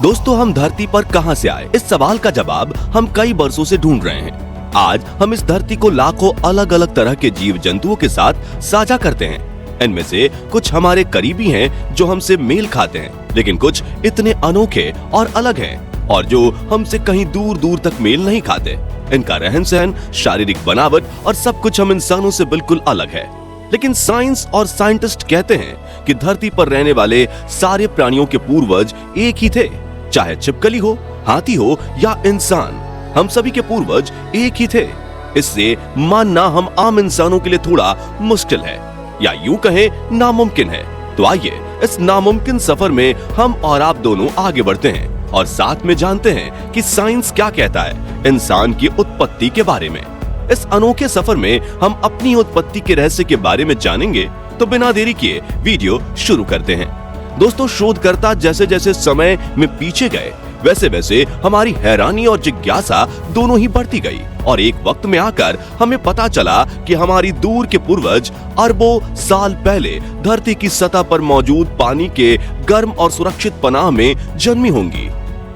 दोस्तों, हम धरती पर कहां से आए? इस सवाल का जवाब हम कई वर्षों से ढूंढ रहे हैं। आज हम इस धरती को लाखों अलग अलग तरह के जीव जंतुओं के साथ साझा करते हैं। इनमें से कुछ हमारे करीबी हैं जो हमसे मेल खाते हैं, लेकिन कुछ इतने अनोखे और अलग हैं और जो हमसे कहीं दूर दूर तक मेल नहीं खाते। इनका रहन सहन, शारीरिक बनावट और सब कुछ हम इंसानों से बिल्कुल अलग है। लेकिन साइंस और साइंटिस्ट कहते हैं कि धरती पर रहने वाले सारे प्राणियों के पूर्वज एक ही थे। चाहे छिपकली हो, हाथी हो या इंसान, हम सभी के पूर्वज एक ही थे। इससे मानना हम आम इंसानों के लिए थोड़ा मुश्किल है, या यूं कहें नामुमकिन है। तो आइए इस नामुमकिन सफर में हम और आप दोनों आगे बढ़ते हैं और साथ में जानते हैं कि साइंस क्या कहता है इंसान की उत्पत्ति के बारे में। इस अनोखे सफर में हम अपनी उत्पत्ति के रहस्य के बारे में जानेंगे। तो बिना देरी किए वीडियो शुरू करते हैं। दोस्तों, शोधकर्ता जैसे जैसे समय में पीछे गए, वैसे वैसे हमारी हैरानी और जिज्ञासा दोनों ही बढ़ती गई और एक वक्त में आकर हमें पता चला कि हमारी दूर के पूर्वज अरबों साल पहले धरती की सतह पर मौजूद पानी के गर्म और सुरक्षित पनाह में जन्मी होंगी।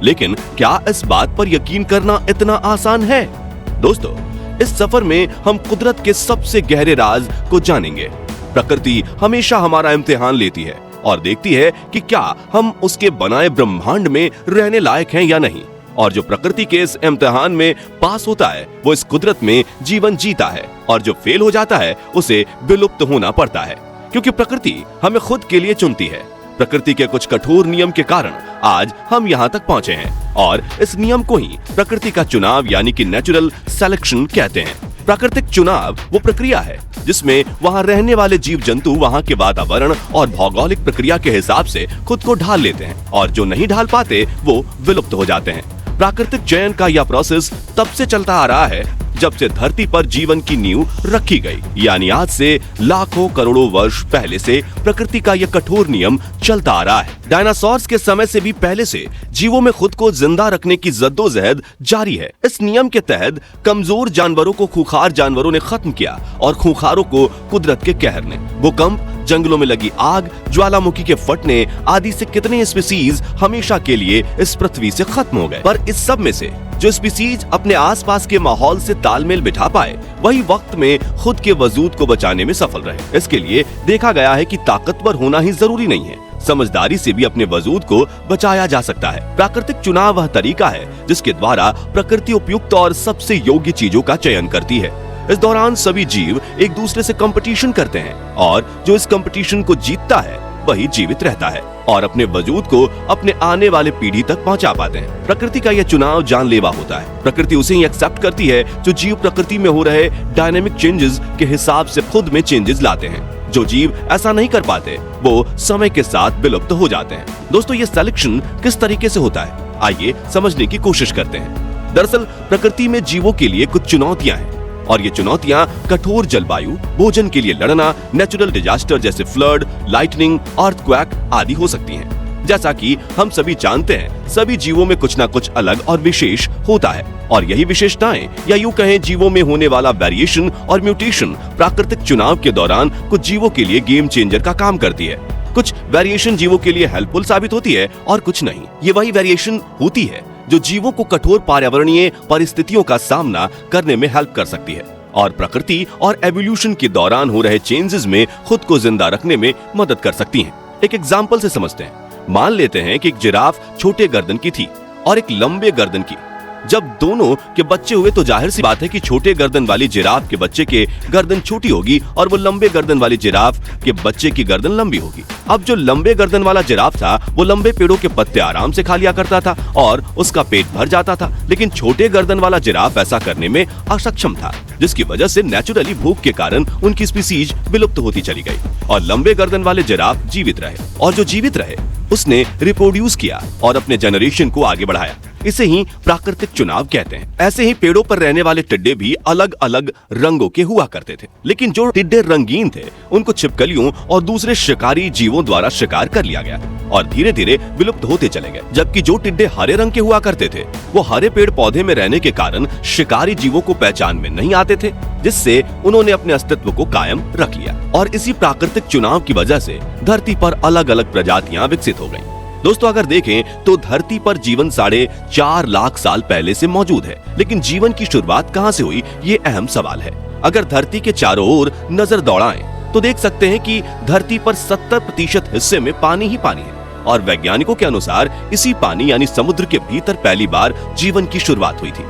लेकिन क्या इस बात पर यकीन करना इतना आसान है? दोस्तों, इस सफर में हम कुदरत के सबसे गहरे राज को जानेंगे। प्रकृति हमेशा हमारा इम्तिहान लेती है और देखती है कि क्या हम उसके बनाए ब्रह्मांड में रहने लायक हैं या नहीं। और जो प्रकृति के इस इम्तिहान में पास होता है, वो इस कुदरत में जीवन जीता है, और जो फेल हो जाता है उसे विलुप्त होना पड़ता है, क्योंकि प्रकृति हमें खुद के लिए चुनती है। प्रकृति के कुछ कठोर नियम के कारण आज हम यहाँ तक पहुँचे हैं, और इस नियम को ही प्रकृति का चुनाव यानी कि नेचुरल सिलेक्शन कहते हैं। प्राकृतिक चुनाव वो प्रक्रिया है जिसमें वहाँ रहने वाले जीव जंतु वहाँ के वातावरण और भौगोलिक प्रक्रिया के हिसाब से खुद को ढाल लेते हैं, और जो नहीं ढाल पाते वो विलुप्त हो जाते हैं। प्राकृतिक चयन का यह प्रोसेस तब से चलता आ रहा है जब से धरती पर जीवन की नींव रखी गई, यानी आज से लाखों करोड़ों वर्ष पहले से प्रकृति का यह कठोर नियम चलता आ रहा है। डायनासोर्स के समय से भी पहले से जीवों में खुद को जिंदा रखने की जद्दोजहद जारी है। इस नियम के तहत कमजोर जानवरों को खूंखार जानवरों ने खत्म किया और खूंखारों को कुदरत के कहर ने। भूकंप, जंगलों में लगी आग, ज्वालामुखी के फटने आदि से कितने स्पीसीज हमेशा के लिए इस पृथ्वी से खत्म हो गए। पर इस सब में से जो स्पीसीज अपने आसपास के माहौल से तालमेल बिठा पाए, वही वक्त में खुद के वजूद को बचाने में सफल रहे। इसके लिए देखा गया है कि ताकतवर होना ही जरूरी नहीं है, समझदारी से भी अपने वजूद को बचाया जा सकता है। प्राकृतिक चुनाव वह तरीका है जिसके द्वारा प्रकृति उपयुक्त और सबसे योग्य चीजों का चयन करती है। इस दौरान सभी जीव एक दूसरे से कंपटीशन करते हैं, और जो इस कंपटीशन को जीतता है वही जीवित रहता है और अपने वजूद को अपने आने वाले पीढ़ी तक पहुंचा पाते हैं। प्रकृति का यह चुनाव जानलेवा होता है। प्रकृति उसे ही एक्सेप्ट करती है जो जीव प्रकृति में हो रहे डायनेमिक चेंजेस के हिसाब से खुद में चेंजेस लाते हैं। जो जीव ऐसा नहीं कर पाते वो समय के साथ विलुप्त हो जाते हैं। दोस्तों, ये सिलेक्शन किस तरीके से होता है, आइए समझने की कोशिश करते हैं। दरअसल प्रकृति में जीवों के लिए कुछ चुनौतियां हैं, और ये चुनौतियां कठोर जलवायु, भोजन के लिए लड़ना, नेचुरल डिजास्टर जैसे फ्लड, लाइटनिंग, अर्थक्वेक आदि हो सकती हैं। जैसा कि हम सभी जानते हैं, सभी जीवों में कुछ ना कुछ अलग और विशेष होता है, और यही विशेषताएं या यूं कहें जीवों में होने वाला वेरिएशन और म्यूटेशन प्राकृतिक चुनाव के दौरान कुछ जीवों के लिए गेम चेंजर का काम करती है। कुछ वेरिएशन जीवों के लिए हेल्पफुल साबित होती है और कुछ नहीं। ये वही वेरिएशन होती है जो जीवों को कठोर पर्यावरणीय परिस्थितियों का सामना करने में हेल्प कर सकती है और प्रकृति और एवोल्यूशन के दौरान हो रहे चेंजेस में खुद को जिंदा रखने में मदद कर सकती हैं। एक एग्जांपल से समझते हैं। मान लेते हैं कि एक जिराफ छोटे गर्दन की थी और एक लंबे गर्दन की। जब दोनों के बच्चे हुए तो जाहिर सी बात है कि छोटे गर्दन वाली जिराफ के बच्चे के गर्दन छोटी होगी और वो लंबे गर्दन वाली जिराफ के बच्चे की गर्दन लंबी होगी। अब जो लंबे गर्दन वाला जिराफ था वो लंबे पेड़ों के पत्ते आराम से खा लिया करता था और उसका पेट भर जाता था, लेकिन छोटे गर्दन वाला जिराफ ऐसा करने में अक्षम था, जिसकी वजह से नेचुरली भूख के कारण उनकी स्पीसीज विलुप्त होती चली गई और लंबे गर्दन वाले जिराफ जीवित रहे। और जो जीवित रहे उसने रिप्रोड्यूस किया और अपने जनरेशन को आगे बढ़ाया। इसे ही प्राकृतिक चुनाव कहते हैं। ऐसे ही पेड़ों पर रहने वाले टिड्डे भी अलग अलग रंगों के हुआ करते थे, लेकिन जो टिड्डे रंगीन थे उनको छिपकलियों और दूसरे शिकारी जीवों द्वारा शिकार कर लिया गया और धीरे धीरे विलुप्त होते चले गए। जबकि जो टिड्डे हरे रंग के हुआ करते थे वो हरे पेड़ पौधे में रहने के कारण शिकारी जीवों को पहचान में नहीं आते थे, जिससे उन्होंने अपने अस्तित्व को कायम रख लिया। और इसी प्राकृतिक चुनाव की वजह से धरती पर अलग अलग प्रजातियां विकसित हो गईं। दोस्तों अगर देखें तो धरती पर जीवन 4.5 लाख साल पहले से मौजूद है, लेकिन जीवन की शुरुआत कहां से हुई ये अहम सवाल है। अगर धरती के चारों ओर नजर दौड़ाएं तो देख सकते हैं कि धरती पर 70% हिस्से में पानी ही पानी है और वैज्ञानिकों के अनुसार इसी पानी यानी समुद्र के भीतर पहली बार जीवन की शुरुआत हुई थी।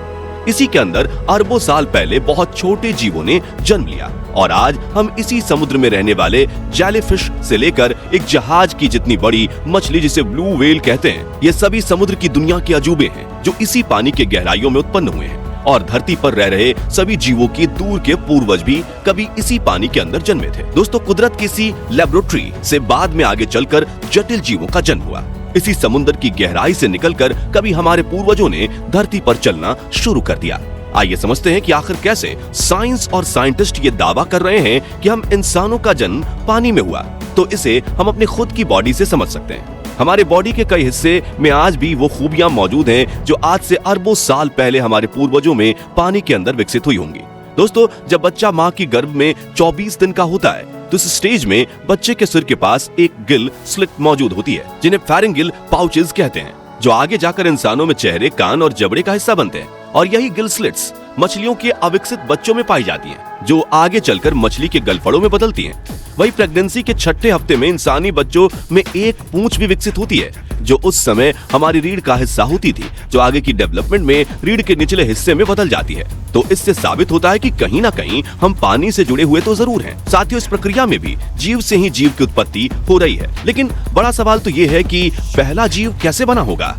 इसी के अंदर अरबों साल पहले बहुत छोटे जीवों ने जन्म लिया और आज हम इसी समुद्र में रहने वाले जेलीफिश से लेकर एक जहाज की जितनी बड़ी मछली जिसे ब्लू व्हेल कहते हैं, ये सभी समुद्र की दुनिया के अजूबे हैं जो इसी पानी के गहराइयों में उत्पन्न हुए हैं। और धरती पर रह रहे सभी जीवों के दूर के पूर्वज भी कभी इसी पानी के अंदर जन्मे थे। दोस्तों कुदरत की इसी लेबोरेटरी से बाद में आगे चलकर जटिल जीवों का जन्म हुआ। इसी समुद्र की गहराई से निकलकर कभी हमारे पूर्वजों ने धरती पर चलना शुरू कर दिया। आइए समझते हैं कि आखिर कैसे साइंस और साइंटिस्ट ये दावा कर रहे हैं कि हम इंसानों का जन्म पानी में हुआ। तो इसे हम अपने खुद की बॉडी से समझ सकते हैं। हमारे बॉडी के कई हिस्से में आज भी वो खूबियां मौजूद हैं जो आज से अरबों साल पहले हमारे पूर्वजों में पानी के अंदर विकसित हुई होंगी। दोस्तों जब बच्चा माँ की गर्भ में 24 दिन का होता है तो इस स्टेज में बच्चे के सिर के पास एक गिल स्लिट मौजूद होती है जिन्हें फेरिंगियल पाउचेस कहते हैं, जो आगे जाकर इंसानों में चेहरे, कान और जबड़े का हिस्सा बनते हैं। और यही गिल स्लिट्स मछलियों के अविकसित बच्चों में पाई जाती हैं, जो आगे चलकर मछली के गलफड़ों में बदलती हैं। वही प्रेगनेंसी के 6ठे हफ्ते में इंसानी बच्चों में एक पूंछ भी विकसित होती है, जो उस समय हमारी रीढ़ का हिस्सा होती थी, जो आगे की डेवलपमेंट में रीढ़ के निचले हिस्से में बदल जाती है। तो इससे साबित होता है कि कहीं ना कहीं हम पानी से जुड़े हुए तो जरूर हैं। साथ ही इस प्रक्रिया में भी जीव से ही जीव की उत्पत्ति हो रही है। लेकिन बड़ा सवाल तो ये है कि पहला जीव कैसे बना होगा।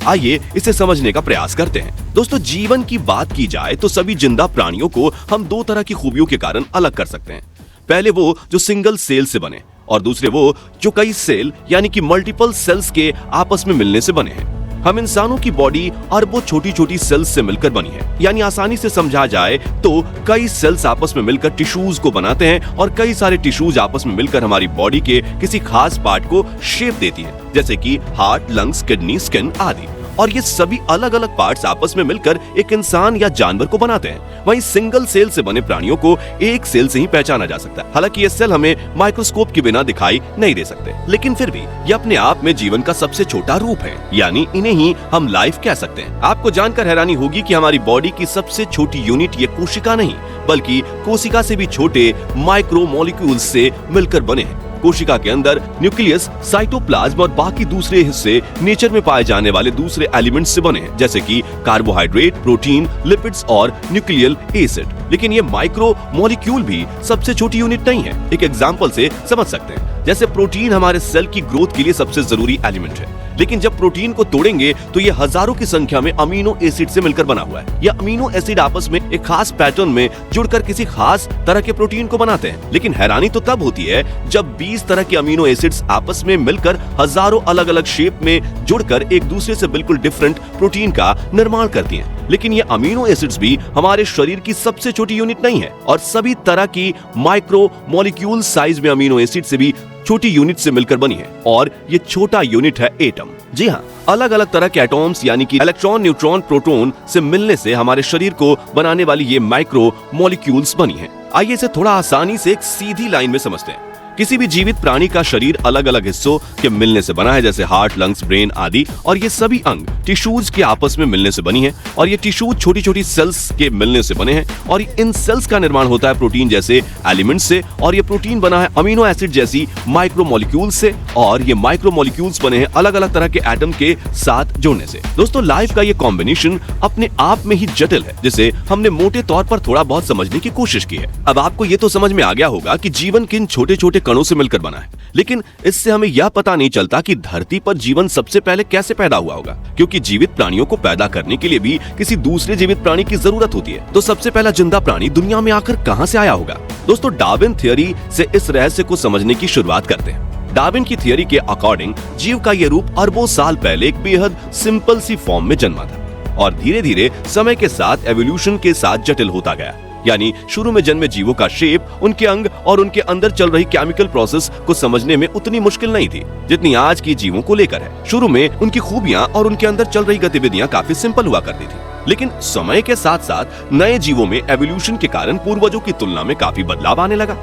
आइए इसे समझने का प्रयास करते हैं। दोस्तों जीवन की बात की जाए तो सभी जिंदा प्राणियों को हम दो तरह की खूबियों के कारण अलग कर सकते हैं। पहले वो जो सिंगल सेल से बने और दूसरे वो जो कई सेल यानी कि मल्टीपल सेल्स के आपस में मिलने से बने हैं। हम इंसानों की बॉडी अरबों छोटी छोटी सेल्स से मिलकर बनी है, यानी आसानी से समझा जाए तो कई सेल्स आपस में मिलकर टिश्यूज को बनाते हैं और कई सारे टिश्यूज आपस में मिलकर हमारी बॉडी के किसी खास पार्ट को शेप देती है, जैसे कि हार्ट, लंग्स, किडनी, स्किन आदि। और ये सभी अलग अलग पार्ट्स आपस में मिलकर एक इंसान या जानवर को बनाते हैं। वहीं सिंगल सेल से बने प्राणियों को एक सेल से ही पहचाना जा सकता है। हालांकि ये सेल हमें माइक्रोस्कोप के बिना दिखाई नहीं दे सकते, लेकिन फिर भी ये अपने आप में जीवन का सबसे छोटा रूप है, यानी इन्हें ही हम लाइफ कह सकते हैं। आपको जानकर हैरानी होगी कि हमारी बॉडी की सबसे छोटी यूनिट ये कोशिका नहीं, बल्कि कोशिका से भी छोटे माइक्रो मॉलिक्यूल्स से मिलकर बने हैं। कोशिका के अंदर न्यूक्लियस, साइटोप्लाज्म और बाकी दूसरे हिस्से नेचर में पाए जाने वाले दूसरे एलिमेंट्स से बने हैं, जैसे कि कार्बोहाइड्रेट, प्रोटीन, लिपिड्स और न्यूक्लियल एसिड। लेकिन ये माइक्रो मॉलिक्यूल भी सबसे छोटी यूनिट नहीं है। एक एग्जांपल से समझ सकते हैं, जैसे प्रोटीन हमारे सेल की ग्रोथ के लिए सबसे जरूरी एलिमेंट है, लेकिन जब प्रोटीन को तोड़ेंगे तो ये हजारों की संख्या में अमीनो एसिड से मिलकर बना हुआ है। यह अमीनो एसिड आपस में एक खास पैटर्न में जुड़कर किसी खास तरह के प्रोटीन को बनाते हैं। लेकिन हैरानी तो तब होती है जब 20 तरह के अमीनो एसिड्स आपस में मिलकर हजारों अलग अलग शेप में जुड़कर एक दूसरे से बिल्कुल डिफरेंट प्रोटीन का निर्माण करती हैं। लेकिन ये अमीनो एसिड्स भी हमारे शरीर की सबसे छोटी यूनिट नहीं है और सभी तरह की माइक्रो मॉलिक्यूल साइज में अमीनो एसिड से भी छोटी यूनिट से मिलकर बनी है और ये छोटा यूनिट है एटम। जी हाँ, अलग अलग तरह के एटॉम्स यानी कि इलेक्ट्रॉन, न्यूट्रॉन, प्रोटॉन से मिलने से हमारे शरीर को बनाने वाली ये माइक्रो मॉलिक्यूल्स बनी है। आइए इसे थोड़ा आसानी से एक सीधी लाइन में समझते हैं। किसी भी जीवित प्राणी का शरीर अलग अलग हिस्सों के मिलने से बना है, जैसे हार्ट, लंग्स, ब्रेन आदि, और ये सभी अंग टिश्यूज के आपस में मिलने से बनी है और ये टिश्यूज छोटी छोटी सेल्स के मिलने से बने हैं और इन सेल्स का निर्माण होता है प्रोटीन जैसे एलिमेंट से और ये प्रोटीन बना है अमीनो एसिड जैसी माइक्रोमोलिक्यूल्स से और ये माइक्रोमोलिक्यूल्स बने हैं अलग अलग तरह के एटम के साथ जुड़ने से। दोस्तों लाइफ का ये कॉम्बिनेशन अपने आप में ही जटिल है, जिसे हमने मोटे तौर पर थोड़ा बहुत समझने की कोशिश की है। अब आपको ये तो समझ में आ गया होगा कि जीवन किन छोटे छोटे कणों से मिलकर बना है, लेकिन इससे हमें यह पता नहीं चलता कि धरती पर जीवन सबसे पहले कैसे पैदा हुआ होगा, क्योंकि जीवित प्राणियों को पैदा करने के लिए भी किसी दूसरे जीवित प्राणी की जरूरत होती है। तो सबसे पहला जिंदा प्राणी दुनिया में आखिर कहां से आया होगा? दोस्तों डार्विन थ्योरी से इस रहस्य को समझने की शुरुआत करते हैं। डार्विन की थ्योरी के अकॉर्डिंग जीव का यह रूप अरबों साल पहले एक बेहद सिंपल सी फॉर्म में जन्मा था और धीरे धीरे समय के साथ एवोल्यूशन के साथ जटिल होता गया। यानी शुरू में जन्मे जीवों का शेप, उनके अंग और उनके अंदर चल रही केमिकल प्रोसेस को समझने में उतनी मुश्किल नहीं थी जितनी आज की जीवों को लेकर है। शुरू में उनकी खूबियां और उनके अंदर चल रही गतिविधियां काफी सिंपल हुआ करती थी, लेकिन समय के साथ साथ नए जीवों में एवोल्यूशन के कारण पूर्वजों की तुलना में काफी बदलाव आने लगा।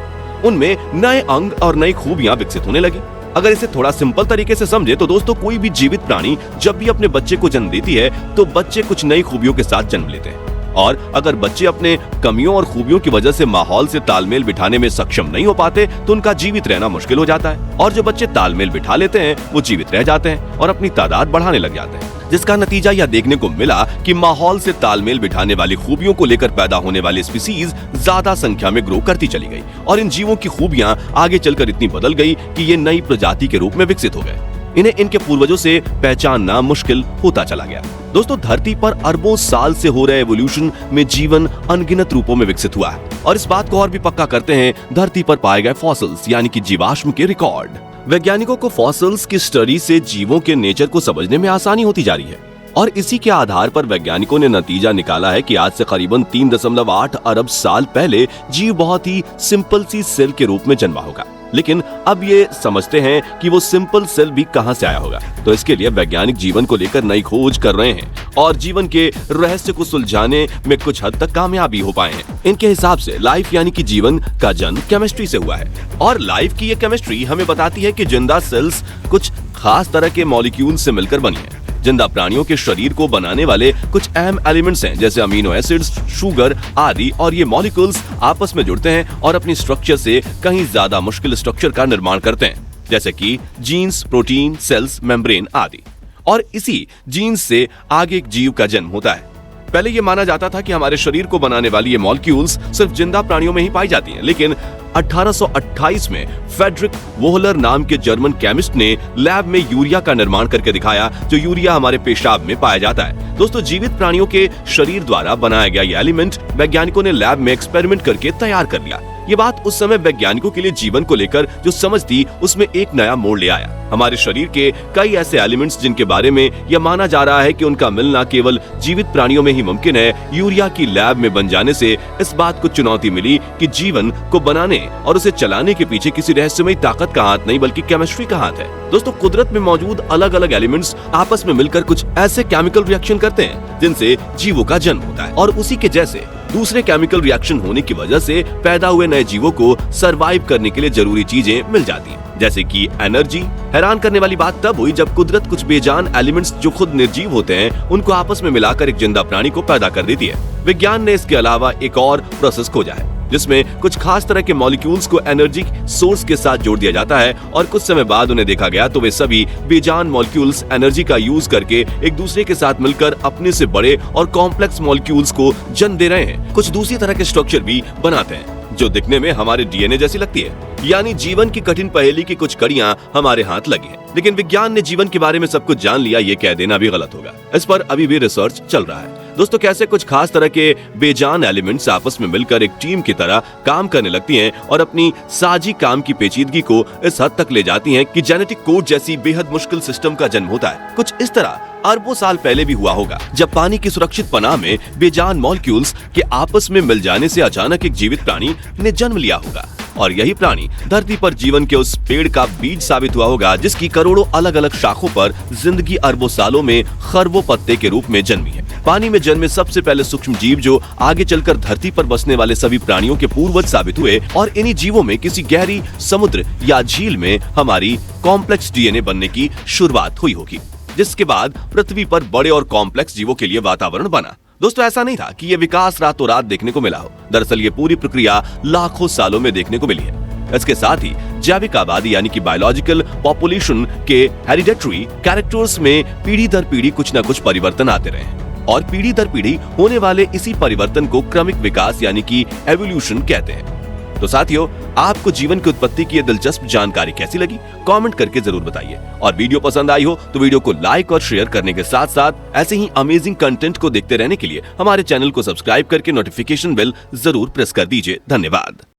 उनमें नए अंग और नई खूबियां विकसित होने लगी। अगर इसे थोड़ा सिंपल तरीके से समझे तो दोस्तों, कोई भी जीवित प्राणी जब भी अपने बच्चे को जन्म देती है तो बच्चे कुछ नई खूबियों के साथ जन्म लेते हैं, और अगर बच्चे अपने कमियों और खूबियों की वजह से माहौल से तालमेल बिठाने में सक्षम नहीं हो पाते तो उनका जीवित रहना मुश्किल हो जाता है। और जो बच्चे तालमेल बिठा लेते हैं वो जीवित रह जाते हैं और अपनी तादाद बढ़ाने लग जाते हैं, जिसका नतीजा यह देखने को मिला कि माहौल से तालमेल बिठाने वाली खूबियों को लेकर पैदा होने वाली स्पीसीज ज्यादा संख्या में ग्रो करती चली गई और इन जीवों की खूबियां आगे चलकर इतनी बदल गई कि ये नई प्रजाति के रूप में विकसित हो गए। इन्हें इनके पूर्वजों से पहचानना मुश्किल होता चला गया। दोस्तों, धरती पर अरबों साल से हो रहे एवोल्यूशन में जीवन अनगिनत रूपों में विकसित हुआ है, और इस बात को और भी पक्का करते हैं धरती पर पाए गए फॉसिल्स यानी कि जीवाश्म के रिकॉर्ड। वैज्ञानिकों को फॉसिल्स की स्टडी से जीवों के नेचर को समझने में आसानी होती जा रही है, और इसी के आधार पर वैज्ञानिकों ने नतीजा निकाला है कि आज से करीबन 3.8 अरब साल पहले जीव बहुत ही सिंपल सी सेल के रूप में जन्मा होगा। लेकिन अब ये समझते हैं कि वो सिंपल सेल भी कहां से आया होगा। तो इसके लिए वैज्ञानिक जीवन को लेकर नई खोज कर रहे हैं और जीवन के रहस्य को सुलझाने में कुछ हद तक कामयाबी हो पाए हैं। इनके हिसाब से लाइफ यानी कि जीवन का जन्म केमिस्ट्री से हुआ है, और लाइफ की ये केमिस्ट्री हमें बताती है कि जिंदा सेल्स कुछ खास तरह के मॉलिक्यूल से मिलकर बनी है। जिंदा प्राणियों के शरीर को बनाने वाले कुछ अहम एलिमेंट्स हैं, जैसे अमीनो एसिड्स, शुगर आदि, और ये मॉलिक्यूल्स आपस में जुड़ते हैं और अपनी स्ट्रक्चर से कहीं ज्यादा मुश्किल स्ट्रक्चर का निर्माण करते हैं, जैसे कि जीन्स, प्रोटीन, सेल्स, मेम्ब्रेन आदि। और इसी जीन्स से आगे एक जीव का जन्म होता है। पहले ये माना जाता था कि हमारे शरीर को बनाने वाली ये मॉलिक्यूल्स सिर्फ जिंदा प्राणियों में ही पाई जाती हैं, लेकिन 1828 में फ्रेडरिक वोहलर नाम के जर्मन केमिस्ट ने लैब में यूरिया का निर्माण करके दिखाया, जो यूरिया हमारे पेशाब में पाया जाता है। दोस्तों, जीवित प्राणियों के शरीर द्वारा बनाया गया ये एलिमेंट वैज्ञानिकों ने लैब में एक्सपेरिमेंट करके तैयार कर लिया। ये बात उस समय वैज्ञानिकों के लिए जीवन को लेकर जो समझ थी उसमें एक नया मोड़ ले आया। हमारे शरीर के कई ऐसे एलिमेंट्स जिनके बारे में यह माना जा रहा है कि उनका मिलना केवल जीवित प्राणियों में ही मुमकिन है, यूरिया की लैब में बन जाने से इस बात को चुनौती मिली कि जीवन को बनाने और उसे चलाने के पीछे किसी रहस्यमयी ताकत का हाथ नहीं बल्कि केमिस्ट्री का हाथ है। दोस्तों, कुदरत में मौजूद अलग अलग एलिमेंट्स आपस में मिलकर कुछ ऐसे केमिकल रिएक्शन करते हैं जिनसे जीवों का जन्म होता है, और उसी के जैसे दूसरे केमिकल रिएक्शन होने की वजह से पैदा हुए नए जीवों को सरवाइव करने के लिए जरूरी चीजें मिल जाती हैं, जैसे कि एनर्जी। हैरान करने वाली बात तब हुई जब कुदरत कुछ बेजान एलिमेंट्स जो खुद निर्जीव होते हैं उनको आपस में मिलाकर एक जिंदा प्राणी को पैदा कर देती है। विज्ञान ने इसके अलावा एक और प्रोसेस खोजा है जिसमें कुछ खास तरह के मॉलिक्यूल्स को एनर्जी सोर्स के साथ जोड़ दिया जाता है, और कुछ समय बाद उन्हें देखा गया तो वे सभी बेजान मॉलिक्यूल्स एनर्जी का यूज करके एक दूसरे के साथ मिलकर अपने से बड़े और कॉम्प्लेक्स मॉलिक्यूल्स को जन्म दे रहे हैं। कुछ दूसरी तरह के स्ट्रक्चर भी बनाते हैं जो दिखने में हमारे डीएनए जैसी लगती है। यानी जीवन की कठिन पहेली की कुछ कड़ियां हमारे हाथ लगी हैं। लेकिन विज्ञान ने जीवन के बारे में सब कुछ जान लिया, ये कह देना भी गलत होगा। इस पर अभी भी रिसर्च चल रहा है। दोस्तों, कैसे कुछ खास तरह के बेजान एलिमेंट्स आपस में मिलकर एक टीम की तरह काम करने लगती हैं और अपनी साझी काम की पेचीदगी को इस हद तक ले जाती हैं कि जेनेटिक कोड जैसी बेहद मुश्किल सिस्टम का जन्म होता है। कुछ इस तरह अरबों साल पहले भी हुआ होगा, जब पानी की सुरक्षित पनाह में बेजान मॉलिक्यूल्स के आपस में मिल जाने से अचानक एक जीवित प्राणी ने जन्म लिया होगा, और यही प्राणी धरती पर जीवन के उस पेड़ का बीज साबित हुआ होगा जिसकी करोड़ों अलग अलग शाखों पर जिंदगी अरबों सालों में खरबों पत्ते के रूप में जन्मी है। पानी में जन्मे सबसे पहले सूक्ष्म जीव जो आगे चलकर धरती पर बसने वाले सभी प्राणियों के पूर्वज साबित हुए, और इन्हीं जीवों में किसी गहरी समुद्र या झील में हमारी कॉम्प्लेक्स डीएनए बनने की शुरुआत हुई होगी, जिसके बाद पृथ्वी पर बड़े और कॉम्प्लेक्स जीवों के लिए वातावरण बना। दोस्तों, ऐसा नहीं था कि ये विकास रातों रात देखने को मिला हो। दरअसल ये पूरी प्रक्रिया लाखों सालों में देखने को मिली है। इसके साथ ही जैविक आबादी यानी कि बायोलॉजिकल पॉपुलेशन के हेरिडेटरी कैरेक्टर्स में पीढ़ी दर पीढ़ी कुछ न कुछ परिवर्तन आते रहे हैं, और पीढ़ी दर पीढ़ी होने वाले इसी परिवर्तन को क्रमिक विकास यानी कि एवोल्यूशन कहते हैं। तो साथियों, आपको जीवन की उत्पत्ति की ये दिलचस्प जानकारी कैसी लगी? कमेंट करके जरूर बताइए, और वीडियो पसंद आई हो तो वीडियो को लाइक और शेयर करने के साथ साथ ऐसे ही अमेजिंग कंटेंट को देखते रहने के लिए हमारे चैनल को सब्सक्राइब करके नोटिफिकेशन बेल जरूर प्रेस कर दीजिए। धन्यवाद।